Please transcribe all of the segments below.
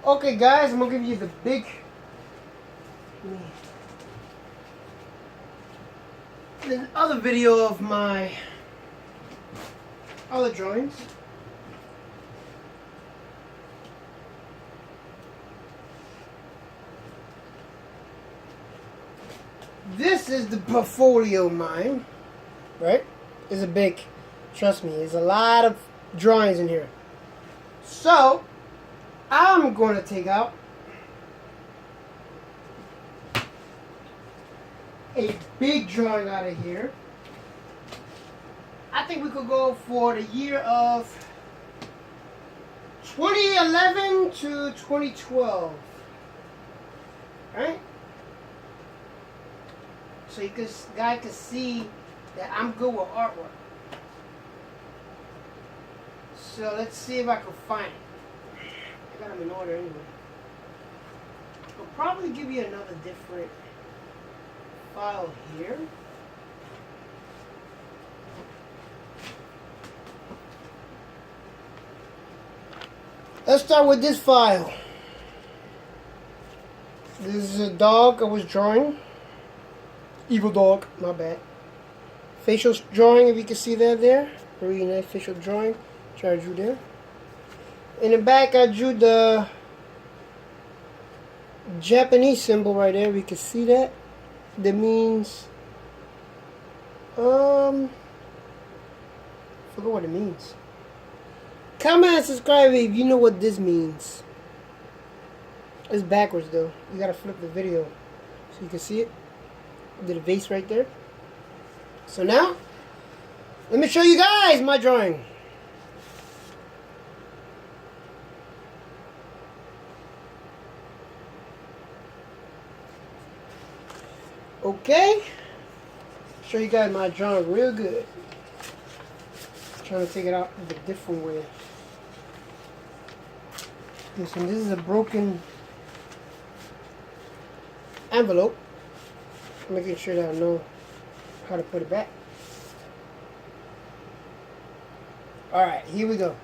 Okay, guys, I'm gonna give you the other video of my other drawings. This is the portfolio of mine, right? It's a big, trust me, there's a lot of drawings in here. So, I'm going to take out a big drawing out of here. I think we could go for the year of 2011 to 2012. Right? So you guys can see that I'm good with artwork. So let's see if I can find it. I got them in order anyway. I'll probably give you another different file here. Let's start with this file. This is a dog I was drawing. Evil dog, my bad. Facial drawing, if you can see that there. Really nice facial drawing. I drew there. In the back, I drew the Japanese symbol right there. We can see that. That means, forgot what it means. Comment and subscribe if you know what this means. It's backwards though. You gotta flip the video so you can see it. Did a vase right there. So now, let me show you guys my drawing. Okay, show you guys my drawing real good. Trying to take it out in a different way. Listen, this is a broken envelope. Making sure that I know how to put it back. Alright, here we go.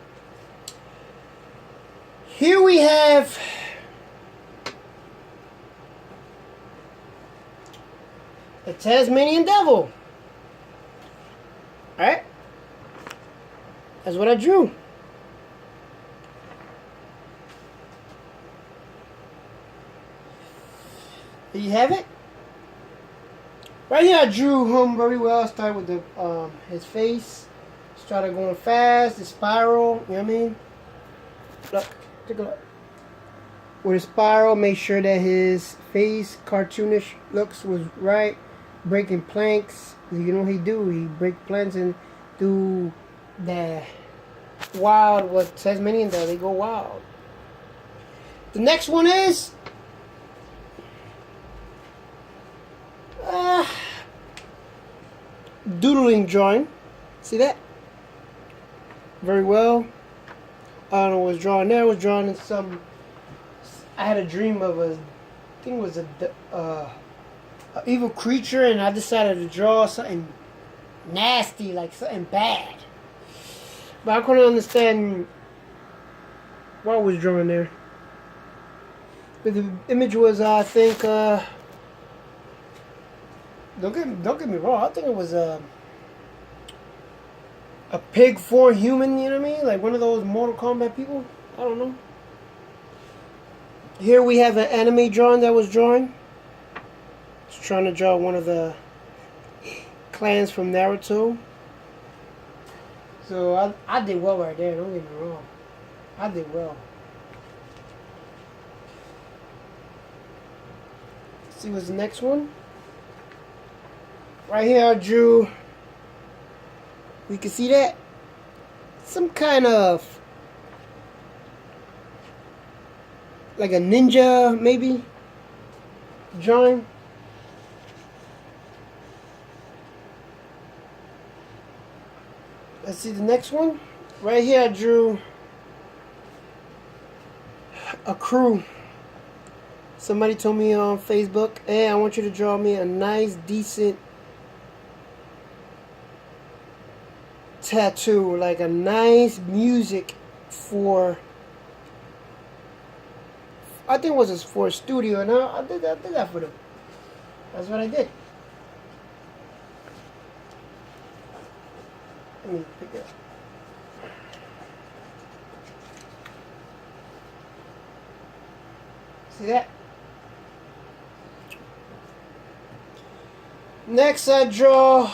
Here we have a Tasmanian devil. Alright? That's what I drew. There you have it. Right here I drew him very well. I started with the his face. Started going fast, the spiral, you know what I mean? Look, take a look. With a spiral, make sure that his face, cartoonish looks was right. Breaking planks. You know what he do? He break planks and do the wild, what Tasmanian does, they go wild. The next one is doodling drawing. See that? Very well. I don't know what I was drawing there. I was drawing in some, I had a dream of a, I think it was a evil creature, and I decided to draw something nasty, like something bad. But I couldn't understand what I was drawing there. But the image was, I think, don't get me wrong, I think it was a pig for human, you know what I mean? Like one of those Mortal Kombat people. I don't know. Here we have an anime drawing that was drawing. Just trying to draw one of the clans from Naruto. So I did well right there, don't get me wrong. I did well. Let's see what's the next one. Right here I drew, we can see that, some kind of, like a ninja maybe, drawing. Let's see the next one. Right here I drew a crew. Somebody told me on Facebook, hey, I want you to draw me a nice, decent tattoo, like a nice music for I think it was for a studio, and I did that for them. That's what I did. Let me pick it up. See that? Next, I drew.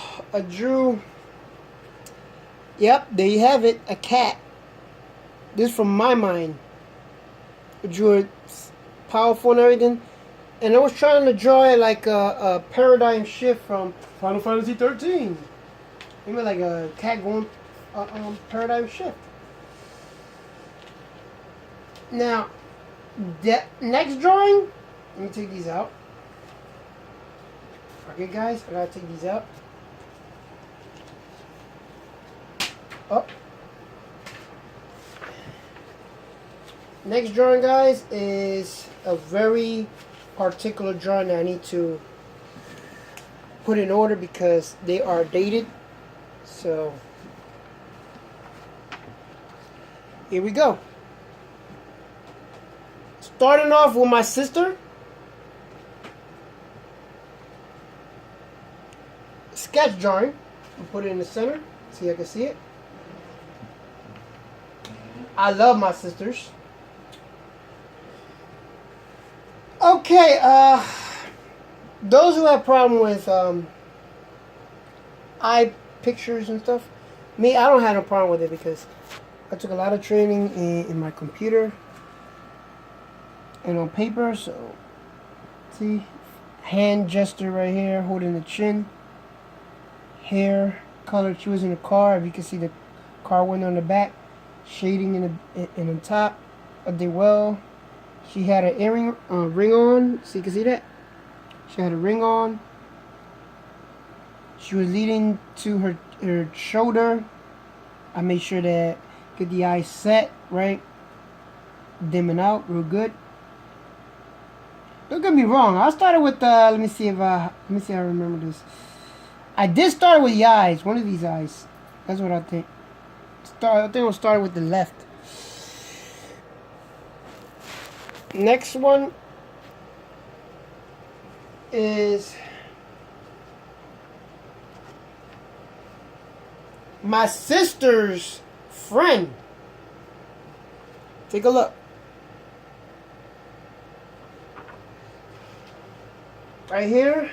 Yep, there you have it, a cat. This is from my mind. I drew it powerful and everything. And I was trying to draw it like a paradigm shift from Final Fantasy 13. You mean like a cat going paradigm shift. Now, the next drawing, let me take these out. Okay, guys, I gotta take these out. Up. Next drawing, guys, is a very particular drawing that I need to put in order because they are dated. So here we go. Starting off with my sister. Sketch drawing. I'll put it in the center so you can see it. I love my sisters. Okay, those who have problem with eye pictures and stuff, me, I don't have no problem with it because I took a lot of training in my computer and on paper. So, see, hand gesture right here, holding the chin, hair color choosing the car. If you can see the car window on the back, shading in the top. I did well. She had an earring ring on, so you can see that. She had a ring on. She was leading to her shoulder. I made sure that get the eyes set right, dimming out real good. Don't get me wrong. I started with let me see if I remember this. I did start with the eyes, one of these eyes. That's what I think. I think I'll start with the left. Next one is my sister's friend. Take a look. Right here.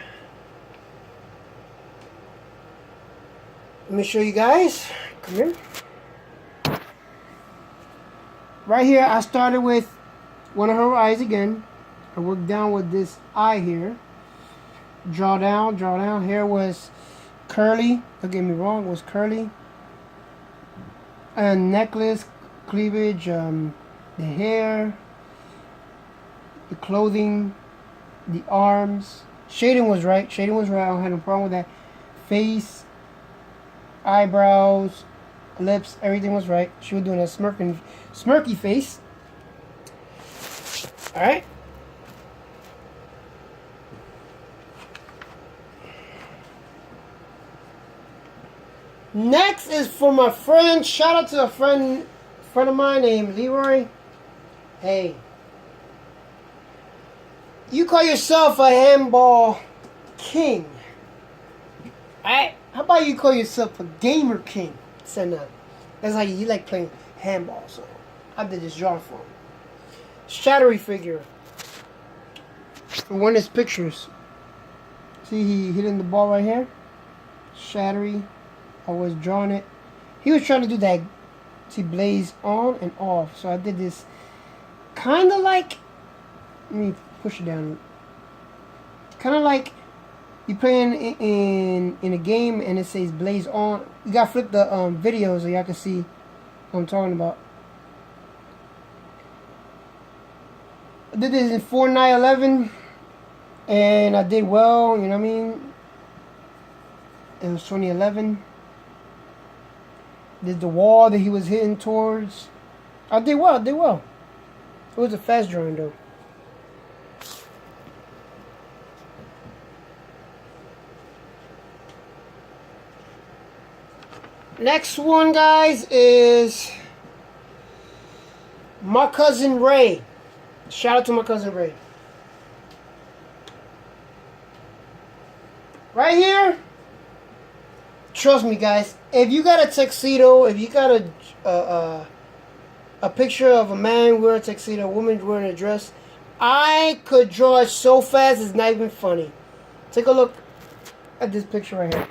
Let me show you guys. Come here. Right here, I started with one of her eyes again. I worked down with this eye here. Draw down, draw down. Hair was curly. Don't get me wrong, it was curly. And necklace, cleavage, the hair, the clothing, the arms. Shading was right. Shading was right. I don't have no problem with that. Face, eyebrows, lips, everything was right. She was doing a smirky face. Alright. Next is for my friend. Shout out to a friend of mine named Leroy. Hey. You call yourself a handball king. Alright? How about you call yourself a gamer king? So that's how you like playing handball. So I did this drawing for him. Shadowy figure. For one of his pictures. See, he hitting the ball right here. Shadowy. I was drawing it. He was trying to do that. See, blaze on and off. So I did this kind of like. Let me push it down. Kind of like you playing in a game and it says blaze on. You gotta flip the video so y'all can see what I'm talking about. I did this in 4/9/11 and I did well, you know what I mean? It was 2011. Did the wall that he was hitting towards. I did well, It was a fast drawing though. Next one, guys, is my cousin Ray. Shout out to my cousin Ray. Right here, trust me, guys. If you got a tuxedo, if you got a picture of a man wearing a tuxedo, a woman wearing a dress, I could draw it so fast it's not even funny. Take a look at this picture right here.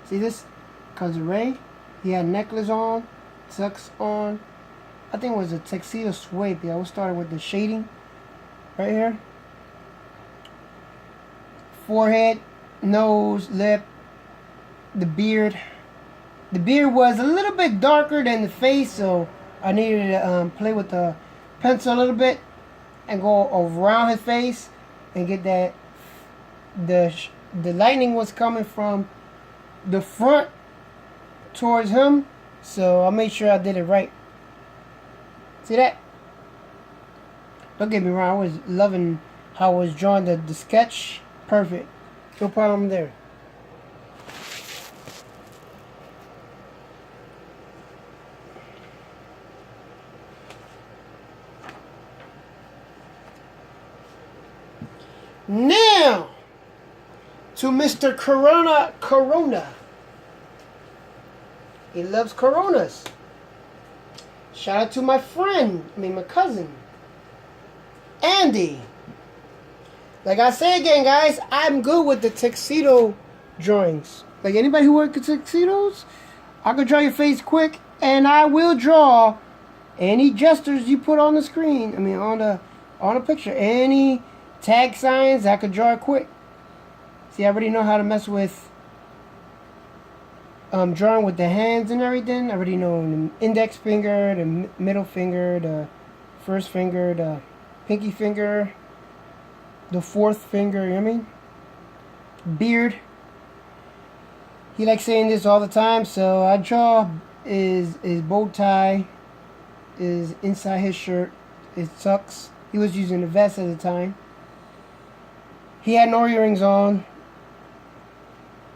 See this? Cousin Ray, he had a necklace on, tux on. I think it was a tuxedo swape. Yeah, I was starting with the shading right here. Forehead, nose, lip, the beard. The beard was a little bit darker than the face, so I needed to play with the pencil a little bit and go around his face and get that. The lightning was coming from the front towards him, so I made sure I did it right. See that? Don't get me wrong, I was loving how I was drawing the sketch. Perfect. No problem there. Now, to Mr. Corona. He loves Coronas. Shout out to my my cousin, Andy. Like I say again, guys, I'm good with the tuxedo drawings. Like anybody who works with tuxedos, I can draw your face quick, and I will draw any gestures you put on the screen. I mean, on the picture, any tag signs, I could draw it quick. See, I already know how to mess with drawing with the hands and everything. I already know the index finger, the middle finger, the first finger, the pinky finger, the fourth finger, you know what I mean? Beard. He likes saying this all the time, so I draw his bow tie, is inside his shirt, his tucks. He was using a vest at the time. He had no earrings on.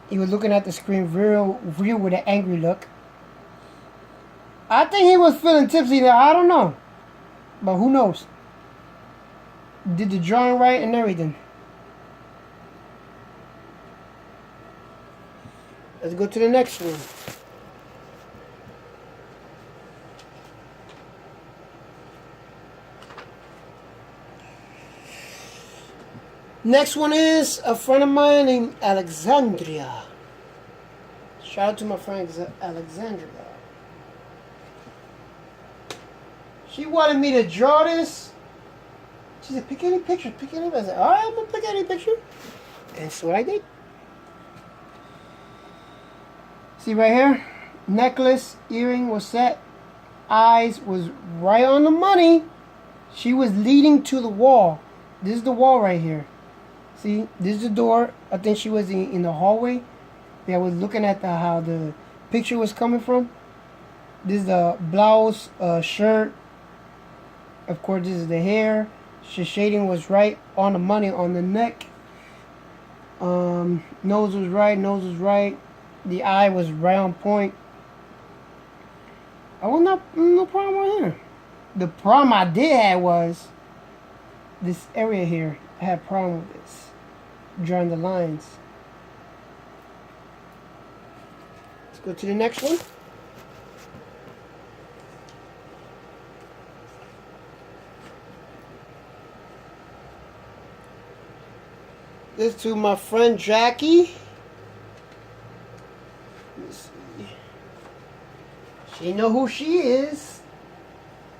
He was looking at the screen real with an angry look. I think he was feeling tipsy there. I don't know. But who knows? Did the drawing right and everything. Let's go to the next one. Next one is a friend of mine named Alexandria. Shout out to my friend Alexandria. She wanted me to draw this. She said, pick any picture, pick any. I said, alright, I'm going to pick any picture. And that's what I did. See right here? Necklace, earring was set. Eyes was right on the money. She was leading to the wall. This is the wall right here. See, this is the door. I think she was in the hallway. I was looking at how the picture was coming from. This is the blouse, shirt. Of course, this is the hair. The shading was right on the money on the neck. Nose was right. Nose was right. The eye was right on point. I was no problem right here. The problem I did have was this area here. I had a problem with this. Drawing the lines. Let's go to the next one. This is to my friend Jackie. Let's see. She know who she is.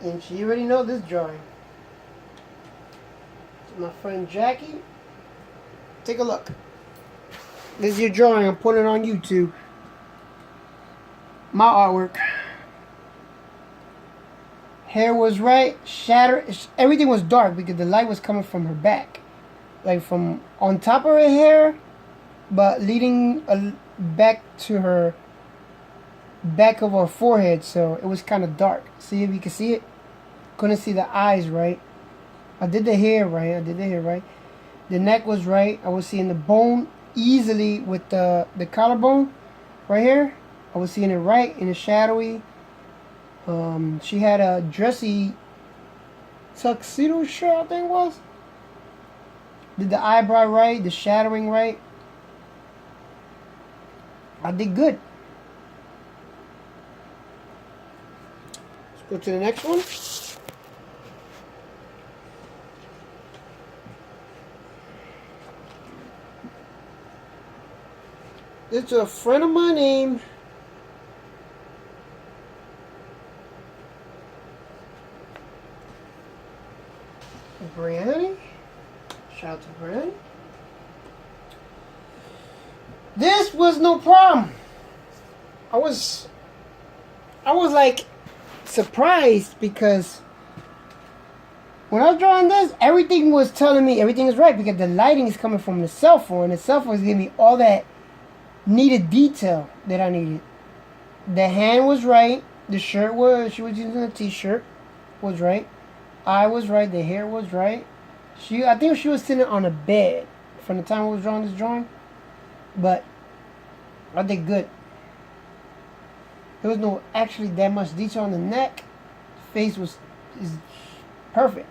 And she already know this drawing. To my friend Jackie. Take a look. This is your drawing. I'm putting it on YouTube. My artwork. Hair was right. Everything was dark because the light was coming from her back. Like from on top of her hair, but leading back to her back of her forehead. So it was kind of dark. See if you can see it? Couldn't see the eyes right. I did the hair right. The neck was right. I was seeing the bone easily with the collarbone right here. I was seeing it right in the shadowy. She had a dressy tuxedo shirt, I think it was. Did the eyebrow right, the shadowing right. I did good. Let's go to the next one. This is a friend of mine named Brianna. Shout out to Brianna. This was no problem. I was like surprised because when I was drawing this, everything was telling me everything is right because the lighting is coming from the cell phone. And the cell phone is giving me all that needed detail that I needed. The hand was right. The shirt was, she was using a t-shirt, was right. Eye was right. The hair was right. I think she was sitting on a bed from the time I was drawing this drawing. But I did good. There was no actually that much detail on the neck. The face is perfect.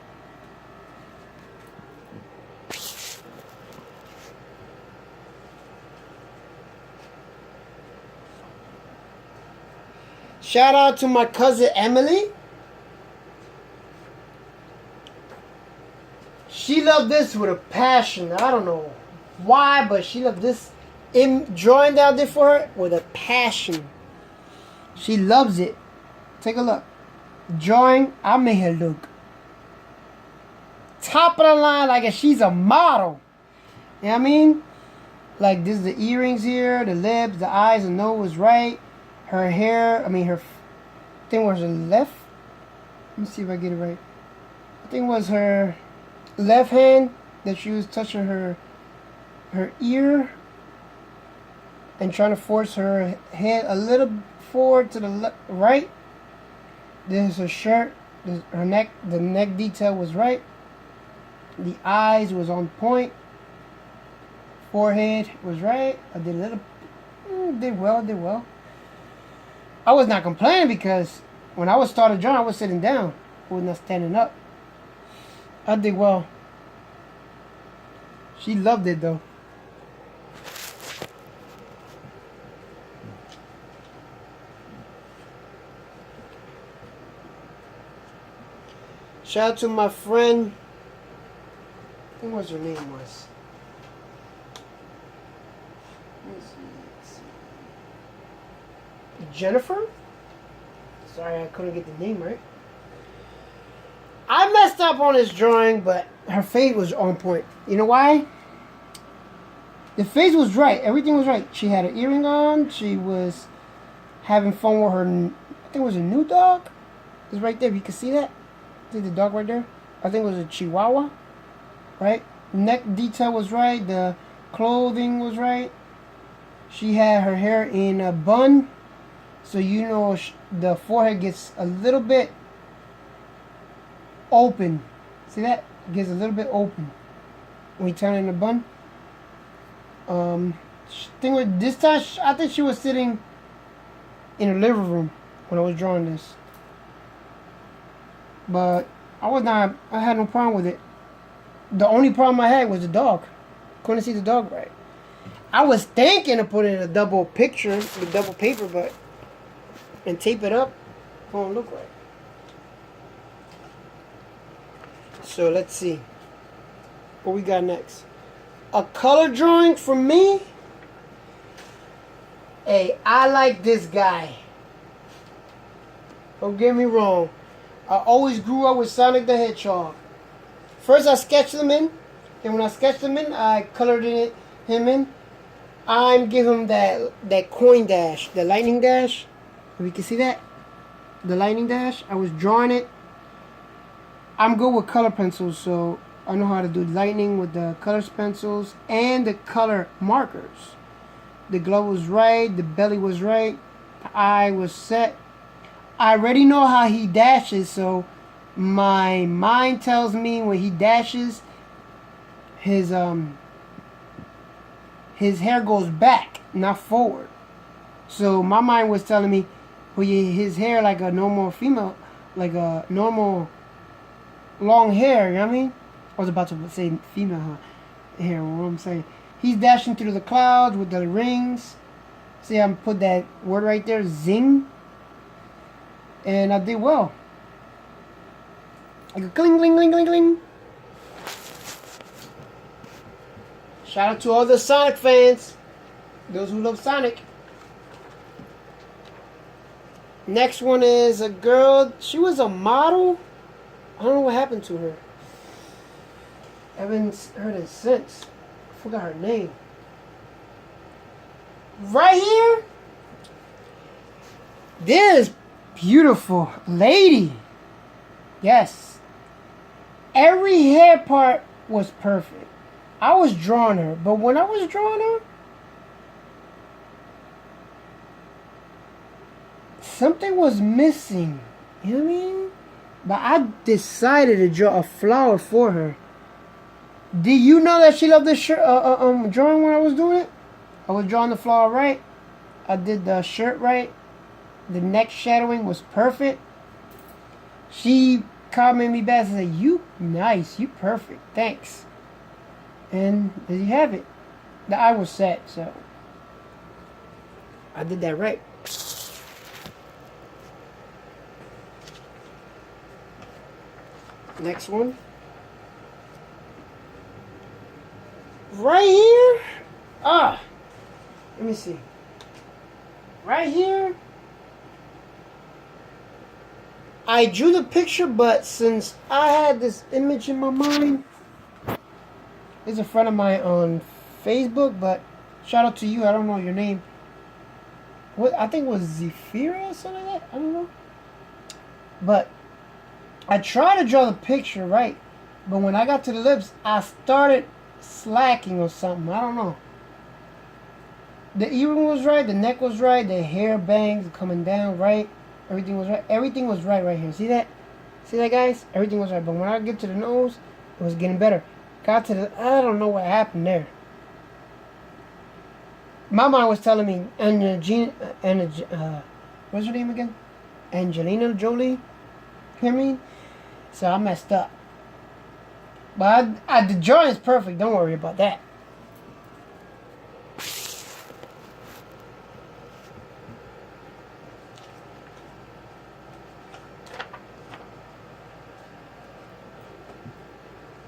Shout out to my cousin Emily. She loved this with a passion. I don't know why, but she loved this drawing that I did for her with a passion. She loves it. Take a look. Drawing, I made her look top of the line like if she's a model. You know what I mean? Like this is the earrings here, the lips, the eyes, the nose was right. Her hair, her thing was her left. Let me see if I get it right. I think it was her left hand that she was touching her ear and trying to force her head a little forward to the right. This is her shirt. Her neck, the neck detail was right. The eyes was on point. Forehead was right. I did a little, did well. I was not complaining because when I was started drawing, I was sitting down. I was not standing up. I did well. She loved it though. Shout out to my friend. What was her name was? Jennifer? Sorry, I couldn't get the name right. I messed up on this drawing, but her face was on point. You know why? The face was right. Everything was right. She had an earring on. She was having fun with her, I think it was a new dog. It's right there. You can see that? See the dog right there? I think it was a Chihuahua. Right? Neck detail was right. The clothing was right. She had her hair in a bun. So you know the forehead gets a little bit open. See that? It gets a little bit open when you turn it in a bun. This time I think she was sitting in her living room when I was drawing this. But I had no problem with it. The only problem I had was the dog. Couldn't see the dog right. I was thinking of putting a double picture with double paper, and tape it up. It won't look right. So let's see what we got next. A color drawing for me. Hey, I like this guy. Don't get me wrong. I always grew up with Sonic the Hedgehog. First I sketched him in. Then when I sketched him in, I colored him in. I'm giving him that coin dash, the lightning dash. If you can see that, the lightning dash. I was drawing it. I'm good with color pencils, so I know how to do lightning with the color pencils and the color markers. The glove was right. The belly was right. The eye was set. I already know how he dashes, so my mind tells me when he dashes, his hair goes back, not forward. So my mind was telling me, well, his hair like a normal female, like a normal long hair, you know what I mean? I was about to say female hair, what I'm saying. He's dashing through the clouds with the rings. See, I put that word right there, zing. And I did well. Like a cling, cling, cling, cling, cling. Shout out to all the Sonic fans. Those who love Sonic. Next one is a girl. She was a model. I don't know what happened to her. I haven't heard it since. I forgot her name. Right here. This beautiful lady. Yes. Every hair part was perfect. I was drawing her, but when I was drawing her, something was missing. You know what I mean? But I decided to draw a flower for her. Do you know that she loved the shirt drawing when I was doing it? I was drawing the flower right. I did the shirt right. The neck shadowing was perfect. She commented me back and said, "You nice, you perfect, thanks." And there you have it. The eye was set, so I did that right. Next one. Right here. Let me see. Right here. I drew the picture, but since I had this image in my mind, it's a friend of mine on Facebook, but shout out to you. I don't know your name. What I think it was Zephyra or something like that. I don't know. But I tried to draw the picture right, but when I got to the lips, I started slacking or something. I don't know. The earring was right, the neck was right, the hair bangs coming down right. Everything was right. Everything was right here. See that? See that, guys? Everything was right. But when I get to the nose, it was getting better. Got to the... I don't know what happened there. My mind was telling me... what's her name again? Angelina Jolie. You hear me? So I messed up. But the drawing is perfect. Don't worry about that.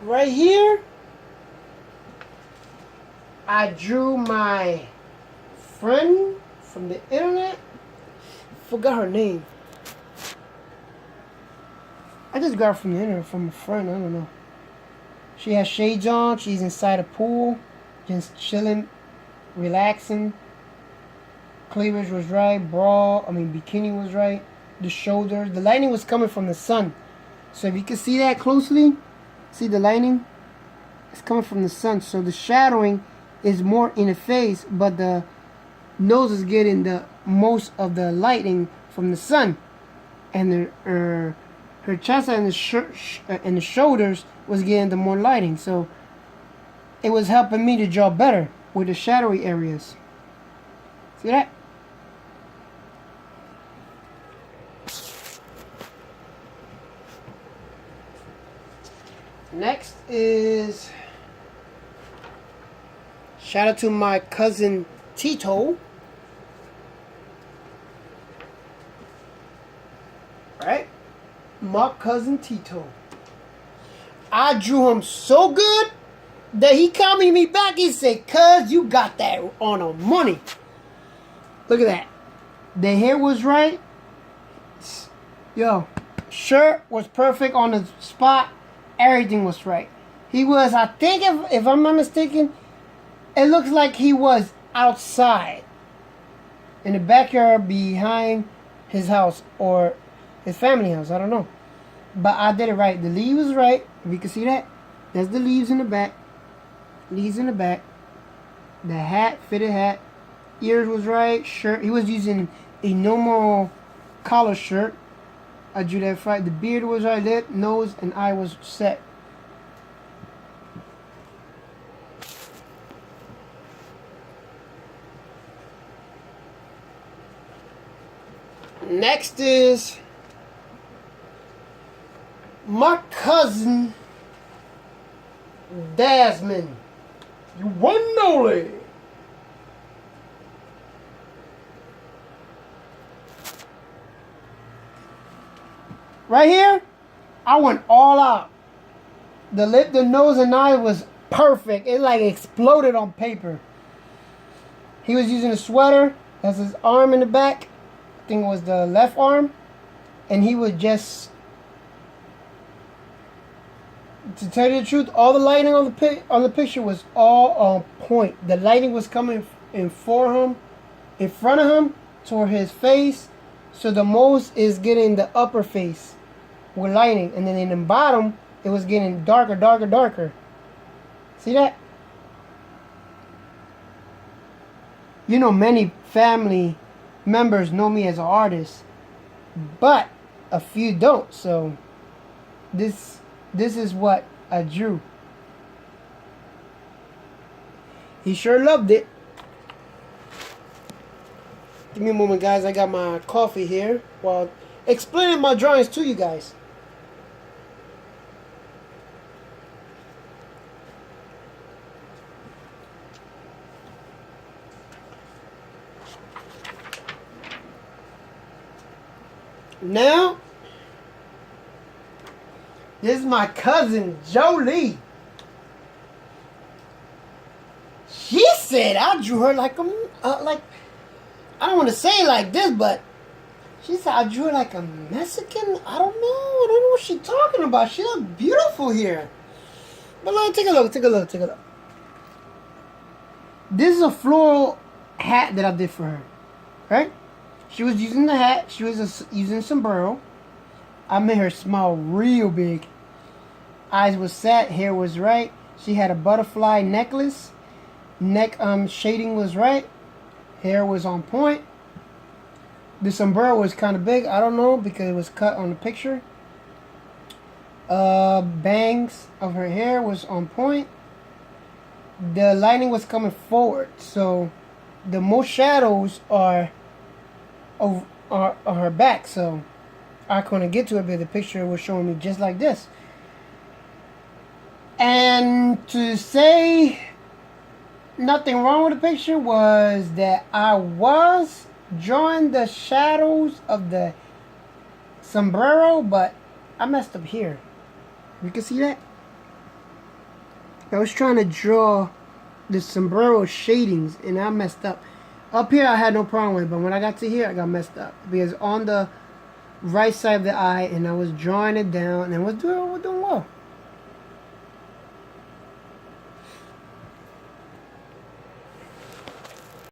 Right here, I drew my friend from the internet. Forgot her name. I just got her from the internet from a friend. I don't know. She has shades on. She's inside a pool, just chilling, relaxing. Cleavage was right. Bikini was right. The shoulders. The lighting was coming from the sun. So if you can see that closely. See the lighting? It's coming from the sun, so the shadowing is more in the face, but the nose is getting the most of the lighting from the sun, and her chest and the shoulders was getting the more lighting. So it was helping me to draw better with the shadowy areas. See that? Next is shout out to my cousin Tito. Right? My cousin Tito. I drew him so good that he commented me back. He said, "Cuz, you got that on a money." Look at that. The hair was right. Yo, shirt was perfect on the spot. Everything was right. He was, I think, if I'm not mistaken, it looks like he was outside in the backyard behind his house or his family house. I don't know. But I did it right. The leaf was right. If you can see that, that's the leaves in the back. Leaves in the back. The hat, fitted hat. Ears was right. Shirt. He was using a normal collar shirt. I drew that right. The beard was right. Lip, nose, and eye was set. Next is My cousin Desmond, you one and only. Right here, I went all out. The lip, the nose, and eye was perfect. It like exploded on paper. He was using a sweater. That's his arm in the back. I think it was the left arm. And he would just, to tell you the truth, all the lighting on the picture was all on point. The lighting was coming in for him, in front of him, toward his face. So the most is getting the upper face with lighting, and then in the bottom it was getting darker, darker, darker. See that? You know, many family members know me as an artist, but a few don't. So this is what I drew. He sure loved it. Give me a moment, guys. I got my coffee here while explaining my drawings to you guys. Now, this is my cousin Jolie. She said I drew her like a I don't want to say it like this, but she said I drew her like a Mexican. I don't know what she's talking about. She looks beautiful here. But let take a look. This is a floral hat that I did for her, right? She was using the hat. She was using a sombrero. I made her smile real big. Eyes was set. Hair was right. She had a butterfly necklace. Neck shading was right. Hair was on point. The sombrero was kind of big. I don't know because it was cut on the picture. Bangs of her hair was on point. The lighting was coming forward, so the most shadows are on her back. So I couldn't get to it, but the picture was showing me just like this. And to say nothing wrong with the picture was that I was drawing the shadows of the sombrero, but I messed up here. You can see that? I was trying to draw the sombrero shadings and I messed up. Up here I had no problem with it, but when I got to here I got messed up. Because on the right side of the eye, and I was drawing it down and we're doing well.